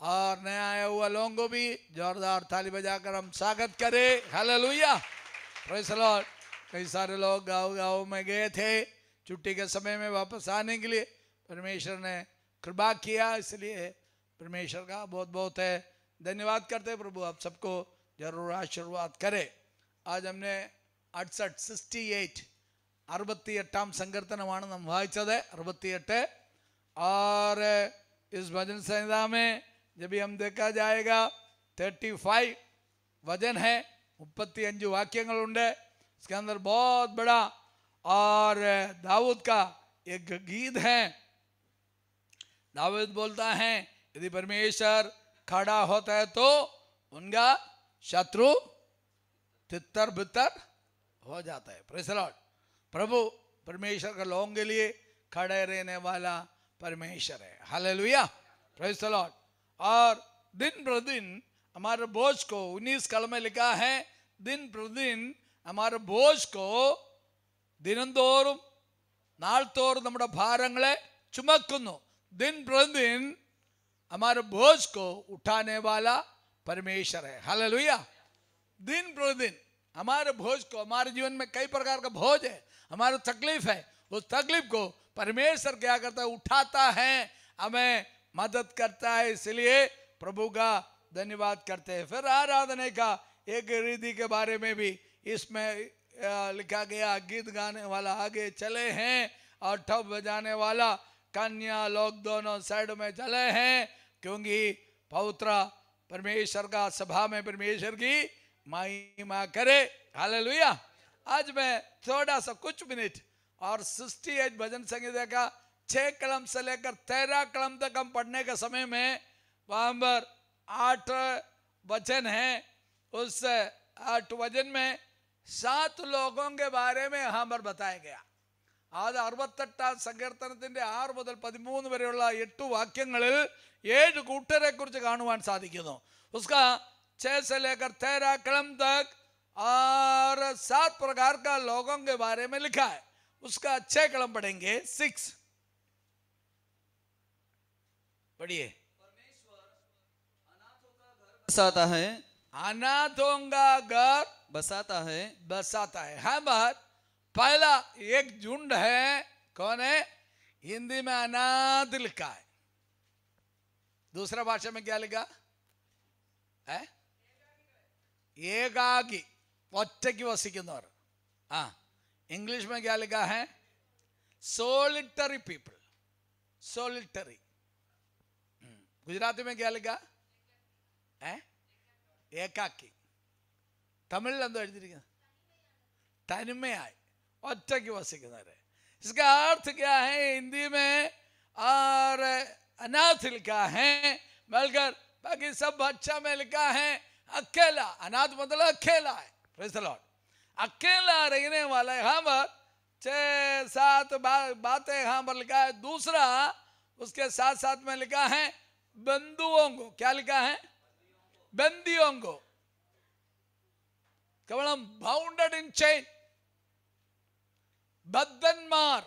और नया आया हुआ लोगों को भी जोरदार ताली बजाकर हम स्वागत करें। Hallelujah, praise the Lord. कई सारे लोग गाँव में गए थे छुट्टी के समय में, वापस आने के लिए परमेश्वर ने कृपा किया, इसलिए परमेश्वर का बहुत बहुत है धन्यवाद करते। प्रभु आप सबको जरूर आशीर्वाद करे। आज हमने 68 68 സങ്കീർത്തനമാണ് നാം വായിച്ചത്, 68। और इस भजन संहिता में जब भी हम देखा जाएगा 35 वचन है, 35 वाक्यങ്ങളുണ്ട്। इसके अंदर बहुत बड़ा और दाऊद का एक गीत है। दाऊद बोलता है यदि परमेश्वर खड़ा होता है तो उनका शत्रु तितर बितर हो जाता है। Praise the Lord. प्रभु परमेश्वर के लोगों के लिए खड़े रहने वाला परमेश्वर है। Hallelujah, praise the Lord. और दिन प्रतिदिन हमारे बोझ को 19 कल में लिखा है, दिन प्रतिदिन हमारे बोझ को ദിനംതോറും നാൾതോറും നമ്മുടെ ഭാരങ്ങളെ ചുമക്കുന്നു। दिन प्रतिदिन हमारे बोझ को उठाने वाला परमेश्वर है। हालेलुया। दिन प्रतिदिन हमारे बोझ को, हमारे जीवन में कई प्रकार का बोझ है, हमारा तकलीफ है, उस तकलीफ को परमेश्वर क्या करता है, उठाता है, हमें मदद करता है। इसलिए प्रभु का धन्यवाद करते हैं। फिर आराधना का एक रीति के बारे में भी इसमें लिखा गया, गीत गाने वाला आगे चले हैं और ठप बजाने वाला कन्या लोग दोनों साइड में चले हैं, क्योंकि पवित्र परमेश्वर का सभा में परमेश्वर की महिमा करे। हालेलुया। आज मैं थोड़ा सा कुछ मिनट और 68 भजन संहिता का 6 कलम से लेकर 13 कलम तक हम पढ़ने के समय में वहां पर 8 वचन है। उस 8 वचन में 7 लोगों के बारे में यहाँ पर बताया गया। അത് 68 സങ്കീർത്തനത്തിന്റെ 6 മുതൽ 13 വരെയുള്ള 8 വാക്യങ്ങളിൽ 7 കൂട്ടരെ കുറിച്ച് കാണുവാൻ സാധിക്കുന്നു। उसका 6 से लेकर 13 कलम तक और 7 प्रकार का लोगों के बारे में लिखा है। उसका 6 कलम पढ़ेंगे। 6 पढ़िए। बसाता है, अनाथों का घर बसाता है, बसाता है। हाँ बात, पहला एक झुंड है, कौन है? हिंदी में अनाथ लिखा है, दूसरा भाषा में क्या लिखा है? ഏകാകി, ഒറ്റയ്ക്ക് വസിക്കുന്നവർ। इंग्लिश में क्या लिखा है? Solitary people, solitary. गुजराती में क्या लिखा है? ഏകാക്കി। തമിഴിൽ എന്തോ എഴുതിയിരിക്കുന്നത്? തനിമയായി, ഒറ്റയ്ക്ക് വസിക്കുന്നവരെ। इसका अर्थ क्या है हिंदी में? और अनाथ लिखा है, मगर बाकी सब भाषा में लिखा है अकेला। अनाथ मतलब अकेला है। Praise the Lord. अकेला रहने वाला है। यहाँ पर 6-7 बातें यहाँ पर लिखा है। दूसरा उसके साथ साथ में लिखा है बंधुओं को। क्या लिखा है? बंदियों को। केवल बाउंडेड इन चेन, बद्धन्मार।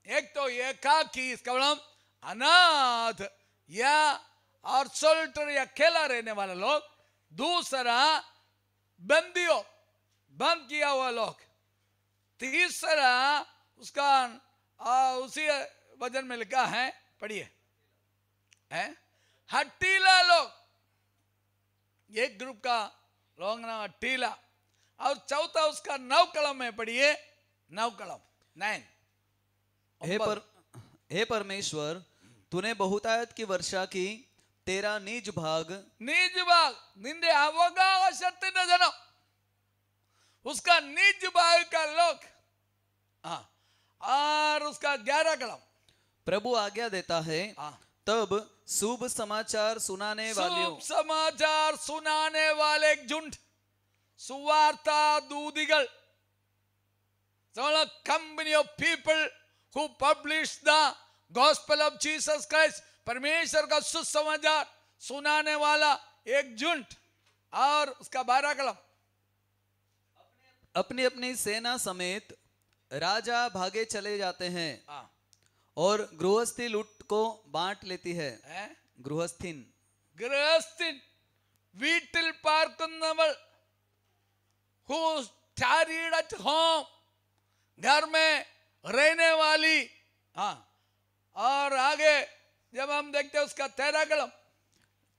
एक तो एकाकी, केवल अनाथ या और सोल्टरी, अकेला रहने वाला लोग। दूसरा बंदियों, बंद किया हुआ लोग। तीसरा उसका उसी वचन में लिखा है, पढ़िए, हटीला लोग। एक ग्रुप का लोग ना हटीला। और चौथा उसका 9 कलम में, पढ़िए 9 कलम 9। हे परमेश्वर, तूने बहुतायत की वर्षा की, तेरा निज भाग निंदे അവകാശത്തിന്റെ ജനം, उसका निज भाग का लोग। और उसका 11 कलम, प्रभु आज्ञा देता है, तब शुभ समाचार सुनाने वाले एक झुंड, सुवार्ता दूदिगल। Company of people who publish the gospel of Jesus Christ, परमेश्वर का सुसमाचार सुनाने वाला एक झुंड। और उसका 12 कलम, अपनी अपनी सेना समेत राजा भागे चले जाते हैं और गृहस्थी लूट को बांट लेती है। गृहस्थीन ഗൃഹസ്ഥൻ വീട്ടിൽ പാർക്കുന്നവൾ, who tarried at home, घर में रहने वाली। हाँ, और आगे जब हम देखते हैं उसका 13 कलम,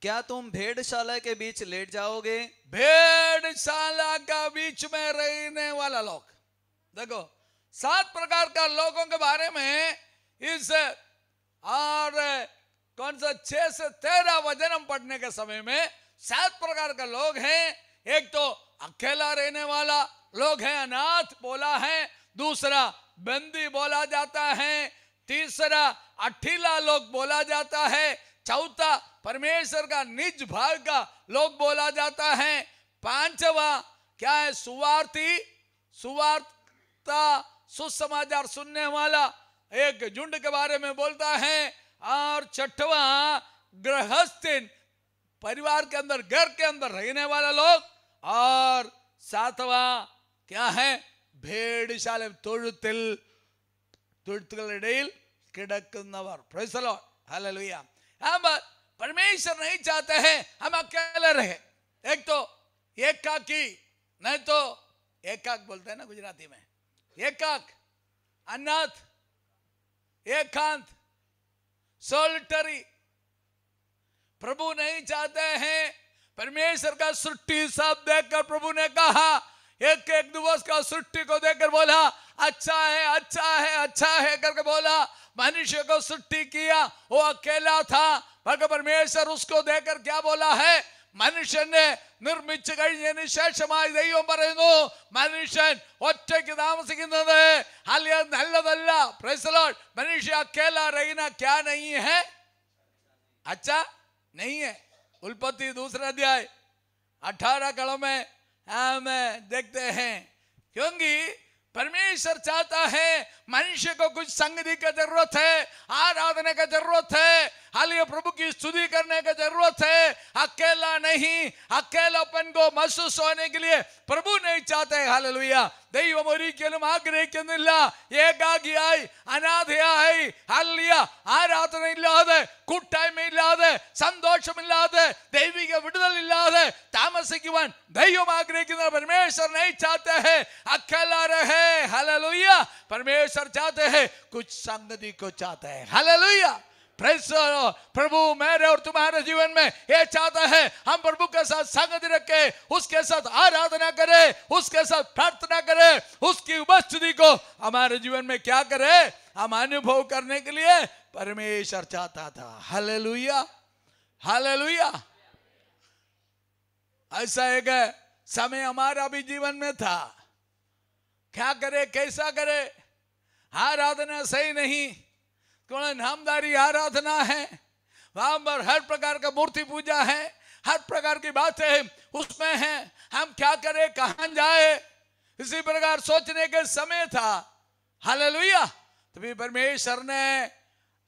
क्या तुम भेड़शाला के बीच लेट जाओगे? भेड़शाला का बीच में रहने वाला लोग। देखो 7 प्रकार का लोगों के बारे में इस और कौन सा 6 से 13 वचन हम पढ़ने के समय में 7 प्रकार का लोग हैं। एक तो अकेला रहने वाला लोग है, अनाथ बोला है। दूसरा बंदी बोला जाता है। तीसरा अठीला लोग बोला जाता है। चौथा परमेश्वर का निज भाग का लोग बोला जाता है। पांचवा क्या है? सुवार्थी, सुवार्ता सुसमाचार सुनने वाला एक झुंड के बारे में बोलता है। और छठवा गृहस्थन, परिवार के अंदर, घर के अंदर रहने वाला लोग। और सातवा क्या है? भेड़शाला, തൊഴുത്തിൽ തൊഴുത്തുകളിടയിൽ കിടക്കുന്നവർ। Praise the Lord, hallelujah। हम परमेश्वर नहीं चाहते हैं हम अकेले रहे। एक तो एकाकी, नहीं तो एकाक बोलते हैं ना गुजराती में, एकाक, अनाथ, एकांत, सोलिटरी। प्रभु नहीं चाहते हैं। परमेश्वर का सृष्टि सब देखकर प्रभु ने कहा, एक एक दिवस का सृष्टि को देखकर बोला अच्छा है, अच्छा है, अच्छा है करके बोला। मनुष्य को सृष्टि किया, वो अकेला था, पर परमेश्वर उसको देखकर क्या बोला है? മനുഷ്യനെ നിർമ്മിച്ചു കഴിഞ്ഞതിന് ശേഷമായി ദൈവം പറയുന്നു, മനുഷ്യൻ ഒറ്റയ്ക്ക് താമസിക്കുന്നത് അല്ല, നല്ലതല്ല। Praise the Lord। मनुष्य अकेला रहना क्या नहीं है? अच्छा नहीं है। उत्पत्ति 2 अध्याय 18 कलम में हम देखते हैं, क्योंकि परमेश्वर चाहता है मनुष्य को कुछ संगति का जरूरत है, आराधना का जरूरत है, हालिया प्रभु की स्तुति करने का जरूरत है। अकेला नहीं, अकेलापन को महसूस होने के लिए प्रभु नहीं चाहते। हालेलुया। ദൈവം ഒരിക്കലും ആഗ്രഹിക്കുന്നില്ല ഏകാകിയായി, അനാഥയായി, ഹല്ലേലൂയ, ആരാധനയില്ലാതെ, കൂട്ടായ്മയില്ലാതെ, സന്തോഷമില്ലാതെ, ദൈവിക വിടുതലില്ലാതെ താമസിക്കുവാൻ ദൈവം ആഗ്രഹിക്കുന്ന परमेश्वर नहीं चाहते हैं अकेला रहे। हालेलुया। परमेश्वर चाहते हैं कुछ संगति को चाहते हैं। हालेलुया। प्रभु मेरे और तुम्हारे जीवन में ये चाहता है हम प्रभु के साथ संगति रखे, उसके साथ आराधना करें, उसके साथ प्रार्थना करें, उसकी उपस्थिति को हमारे जीवन में क्या करें? हम अनुभव करने के लिए परमेश्वर चाहता था। Hallelujah, hallelujah. ऐसा एक समय हमारा भी जीवन में था। क्या करे, कैसा करे? आराधना सही नहीं, नामदारी आराधना है, वहां पर हर प्रकार का मूर्ति पूजा है, हर प्रकार की बातें उसमें है। हम क्या करें, कहां जाए? इसी प्रकार सोचने के समय था। हालेलुया। तभी परमेश्वर ने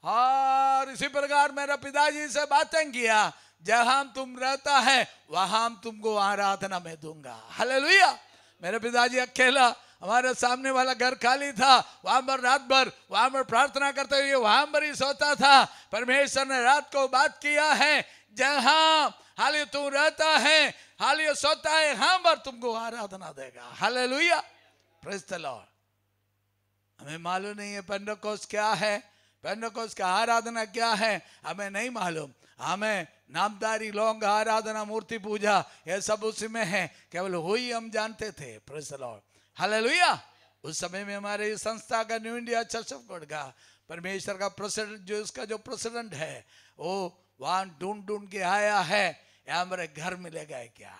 और इसी प्रकार मेरा पिताजी से बातें किया, जहां तुम रहता है वहां तुमको आराधना में दूंगा। हालेलुया। मेरे पिताजी अकेला, हमारे सामने वाला घर खाली था, वहां पर रात भर वहां पर प्रार्थना करते हुए वहां पर ही सोता था। परमेश्वर ने रात को बात किया है, जहां हालिया तू रहता है, हालिया सोता है, वहां पर तुमको आराधना देगा। हालेलुया। Praise the Lord. हमें मालूम नहीं है पेंटेकोस्ट क्या है, पेंटेकोस्ट का आराधना क्या है, हमें नहीं मालूम। हमें नामदारी, लोग, आराधना, मूर्ति पूजा ये सब उसी में है, केवल वही हम जानते थे। Praise the Lord. हालेलुया। उस समय में हमारे संस्था का new India church of God का परमेश्वर का प्रेसिडेंट, जो इसका जो प्रेसिडेंट है, वो वहां ढूंढ ढूंढ के आया है, हमारे घर मिलेगा क्या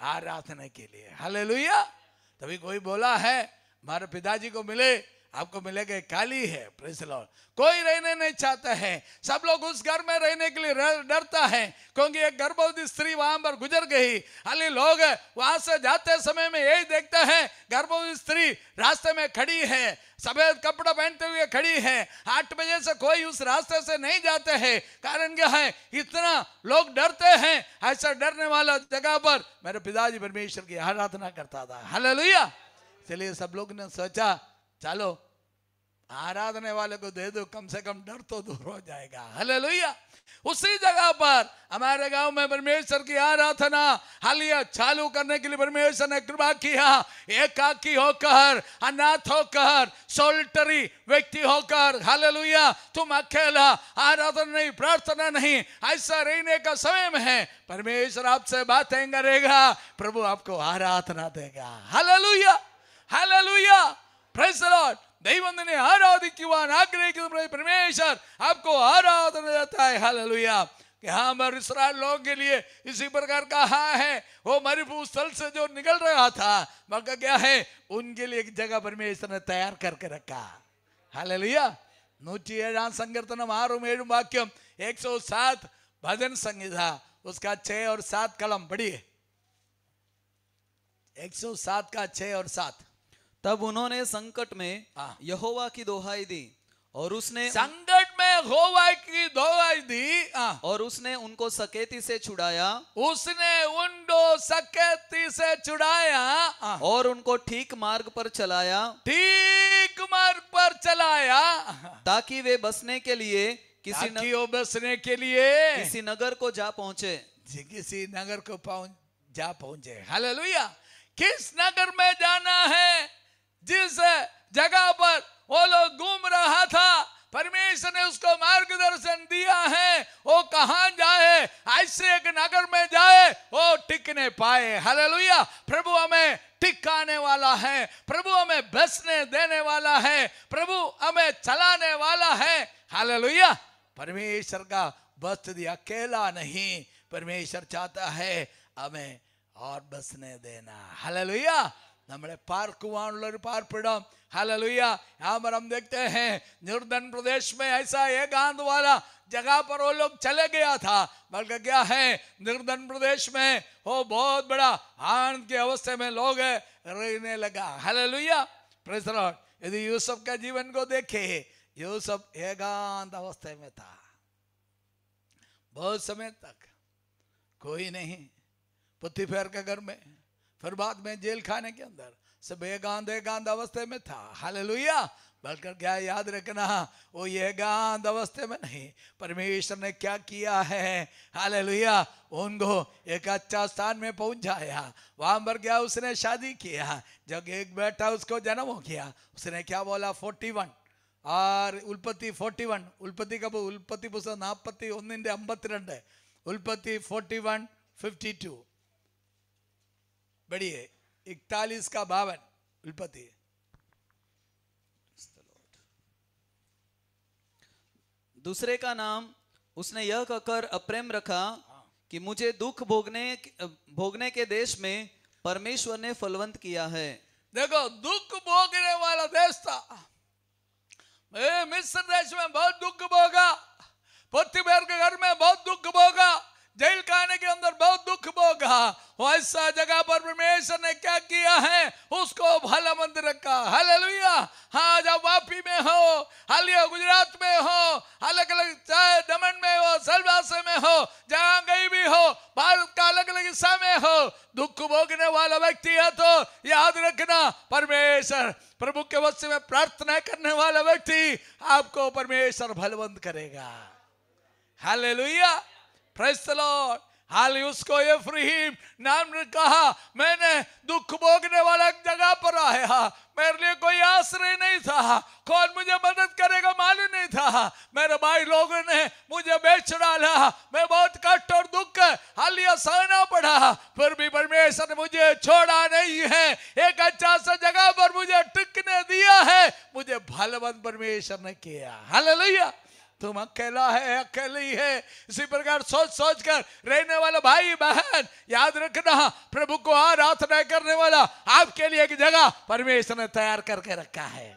आराधना के लिए। हालेलुया। तभी कोई बोला है हमारे पिताजी को मिले, आपको मिलेगा खाली है। Praise the Lord. कोई रहने नहीं चाहता है, सब लोग उस घर में रहने के लिए डरता है, क्योंकि एक गर्भवती स्त्री वहां पर गुजर गई। हाली लोग वहां से जाते समय में यही देखते हैं, गर्भवती स्त्री रास्ते में खड़ी है, सफेद कपड़ा पहनते हुए खड़ी है। 8 बजे से कोई उस रास्ते से नहीं जाते हैं। कारण क्या है? इतना लोग डरते हैं। ऐसा डरने वाला जगह पर मेरे पिताजी परमेश्वर की आराधना करता था। हालेलुया। चलिए सब लोग ने सोचा चलो आराधने वाले को दे दो, कम से कम डर तो दूर हो जाएगा। हालेलुया। उसी जगह पर हमारे गांव में परमेश्वर की आराधना हालिया चालू करने के लिए परमेश्वर ने कृपा किया। एकाकी होकर, अनाथ होकर, सोल्टरी व्यक्ति होकर, हालेलुया, तुम अकेला आराधना नहीं, प्रार्थना नहीं, ऐसा रहने का समय में है। परमेश्वर आपसे बातें करेगा, प्रभु आपको आराधना देगा। Hallelujah, hallelujah, praise the Lord. ദൈവം നിന്നെ ആരാധിക്കുവാൻ ആഗ്രഹിക്കുന്ന परमेश्वर आपको आराधना देता है। हालेलुया। यहाँ पर इस्राएल लोगों के लिए इसी प्रकार कहा है, वो मरुभूमि स्थल से जो निकल रहा था, मगर क्या है, उनके लिए एक जगह परमेश्वर ने तैयार करके रखा। हालेलुया। 107 संकीर्तन 6-7 वाक्यम, 107 भजन संहिता उसका 6 और 7 कलम पढ़िए। 107 का 6 और 7। तब उन्होंने संकट में यहोवा की दोहाई दी और उसने संकट में यहोवा की दोहाई दी और उसने उनको सकेती से छुड़ाया, उसने उनको सकेती से छुड़ाया और उनको ठीक मार्ग पर चलाया, ठीक मार्ग पर चलाया, ताकि वे बसने के लिए बसने के लिए किसी नगर को जा पहुंचे, किसी नगर को जा पहुंचे। हालेलुया। किस नगर में जाना है? जिस जगह पर वो लोग घूम रहा था, परमेश्वर ने उसको मार्गदर्शन दिया है, वो कहां जाए, ऐसे एक नगर में जाए वो टिकने पाए। हालेलुया। प्रभु हमें टिकाने वाला है, प्रभु हमें बसने देने वाला है, प्रभु हमें चलाने वाला है। हालेलुया। परमेश्वर का बस दिया, अकेला नहीं, परमेश्वर चाहता है हमें और बसने देना। हालेलुया। നമ്മളെ പാർക്കുവാനുള്ള ഒരു പാർപ്പിടം। हालेलुया। यहाँ पर हम देखते हैं निर्धन प्रदेश में ऐसा एकांत वाला जगह पर वो लोग चले गया था, बल्कि क्या है, निर्धन प्रदेश में वो बहुत बड़ा आनंद की अवस्था में लोग रहने लगा। Hallelujah, praise the Lord. यदि यूसुफ का जीवन को देखे, यूसुफ एकांत अवस्था में था, बहुत समय तक कोई नहीं, पुतीफेर के घर में, फिर बाद में जेल खाने के अंदर, सब एकांत अवस्था में था। हालेलुया। बल्कि क्या याद रखना, वो एकांत अवस्था में नहीं, परमेश्वर ने क्या किया है, हालेलुया, उनको एक अच्छा स्थान में पहुंचाया। वहां पर क्या उसने शादी किया, जब एक बेटा उसको जन्म हो गया, उसने क्या बोला, 41 और उल्पत्ति 41, उल्पत्ति कब, उल्पत्ति पुस्तक 41:52, उल्पत्ति 41:52, बढ़िए 41 का 52, उल्पत्ति। दूसरे का नाम उसने यह कहकर अप्रेम रखा कि मुझे दुख भोगने के देश में परमेश्वर ने फलवंत किया है। देखो, दुख भोगने वाला देश था। मिस्र देश में बहुत दुख भोगा, पोतीफेर के घर में बहुत दुख भोगा, जेल खाने के अंदर बहुत दुख भोगा। ऐसा जगह पर परमेश्वर ने क्या किया है, उसको भलामंद रखा। हालेलुया। हाँ, जब वापी में हो, हालिया गुजरात में हो, अलग अलग चाहे दमन में हो, सलवासे में हो, जहां कहीं भी हो, भारत का अलग अलग हिस्सा में हो, दुख भोगने वाला व्यक्ति है तो याद रखना, परमेश्वर प्रभु के वचन में प्रार्थना करने वाला व्यक्ति आपको परमेश्वर भलवंत करेगा। Hallelujah, praise the Lord. हाल उसको इफ्राइम नाम ने कहा, मैंने दुख भोगने वाला जगह पर आया, मेरे लिए कोई आश्रय नहीं था, कौन मुझे मदद करेगा मालूम नहीं था, मेरे भाई लोगों ने मुझे बेच डाला, मैं बहुत कष्ट और दुख हालिया सहना पड़ा, फिर भी परमेश्वर ने मुझे छोड़ा नहीं है, एक अच्छा सा जगह पर मुझे टिकने दिया है, मुझे भलवंत परमेश्वर ने किया। हालेलुया। तुम अकेला है, अकेली है, इसी प्रकार सोच सोच कर रहने वाला भाई बहन, याद रखना, प्रभु को आराधना करने वाला आपके लिए एक जगह परमेश्वर ने तैयार करके रखा है।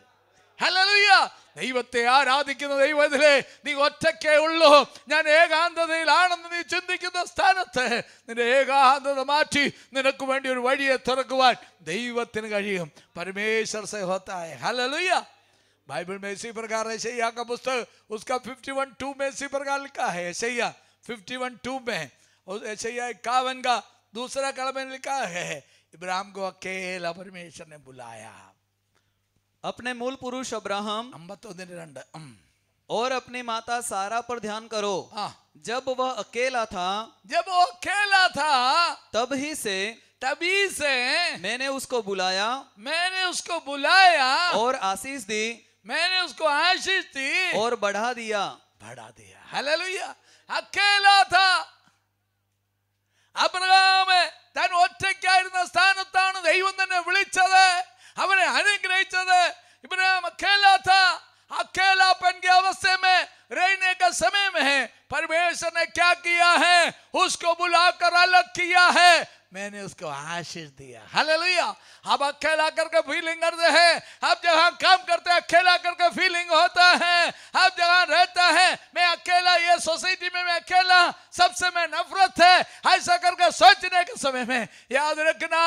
हालेलुया। ദൈവത്തെ ആരാധിക്കുന്ന ദൈവത്തിലെ നീ ഒറ്റയ്ക്കേ ഉള്ളൂ, ഞാൻ ഏകാന്തതയിലാണെന്ന് നീ ചിന്തിക്കുന്ന സ്ഥാനത്ത് നിന്റെ ഏകാന്തത മാറ്റി നിനക്ക് വേണ്ടി ഒരു വഴിയെ തുറക്കുവാൻ ദൈവത്തിന് കഴിയും। परमेश्वर से होता है। हालेलुया। बाइबल में इसी प्रकार यशायाह का पुस्तक उसका 51:2 में इसी प्रकार लिखा है। यशायाह 51:2 में, यशायाह 51 का दूसरा कलम में लिखा है, इब्राहिम को अकेला परमेश्वर ने बुलाया। अपने मूल पुरुष अब्राहम 51:2 और अपनी माता सारा पर ध्यान करो। हाँ, जब वह अकेला था जब वो अकेला था तभी से मैंने उसको बुलाया मैंने उसको बुलाया और आशीष दी मैंने उसको आशीष दी और बढ़ा दिया। ഹല്ലേലൂയ. അക്കേലാ था. അബ്രഹാം താൻ ഒറ്റയ്ക്കായിരുന്ന സ്ഥാനത്താണ് ദൈവം തന്നെ വിളിച്ചത്, അവനെ അനുഗ്രഹിച്ചത്. ഇബ്രാഹിം अकेला था. अकेलापन की अवस्था में रहने का समय में है, परमेश्वर ने क्या किया है, उसको बुलाकर अलग किया है, मैंने उसको आशीष दिया। हालेलुया. अब अकेला करके फीलिंग करते हैं, अब जहां काम करते हैं अकेला करके फीलिंग होता है, अब जहां रहता है मैं अकेला, ये सोसाइटी में मैं अकेला, सबसे मैं नफरत है, ऐसा करके सोचने के समय में याद रखना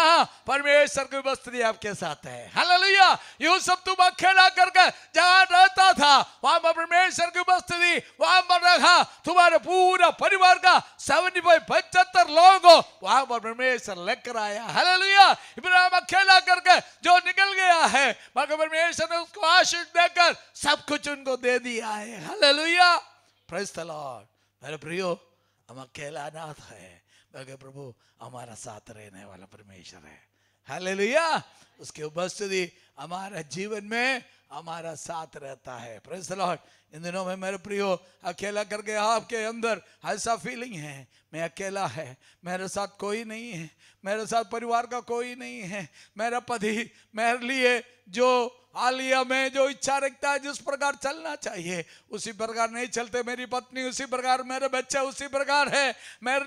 परमेश्वर की उपस्थिति आपके साथ है। हालेलुया. यूसुफ तुम अकेला करके जहां रहता था वहां पर परमेश्वर की उपस्थिति वहां पर रखा, तुम्हारे पूरा परिवार का 75 लोग वहां पर परमेश्वर लेकर आया। हालेलुया. इब्राहिम अकेला करके जो निकल गया है, मगर परमेश्वर ने उसको आशीष देकर सब कुछ उनको दे दिया है। हालेलुया. Praise the Lord. मेरे प्रियो, हम अकेला ना है, मगर प्रभु हमारा साथ रहने वाला परमेश्वर है। हालेलुया. उसकी उपस्थिति हमारे जीवन में हमारा साथ रहता है। Praise the Lord. इन दिनों में मेरे प्रियो, अकेला करके आपके अंदर ऐसा फीलिंग है मैं अकेला है, मेरे साथ कोई नहीं है, मेरे साथ परिवार का कोई नहीं है, मेरा पति मेरे लिए जो आलिया में जो इच्छा रखता है जिस प्रकार चलना चाहिए उसी प्रकार नहीं चलते, मेरी पत्नी उसी प्रकार, मेरे बच्चे उसी प्रकार है, मेरे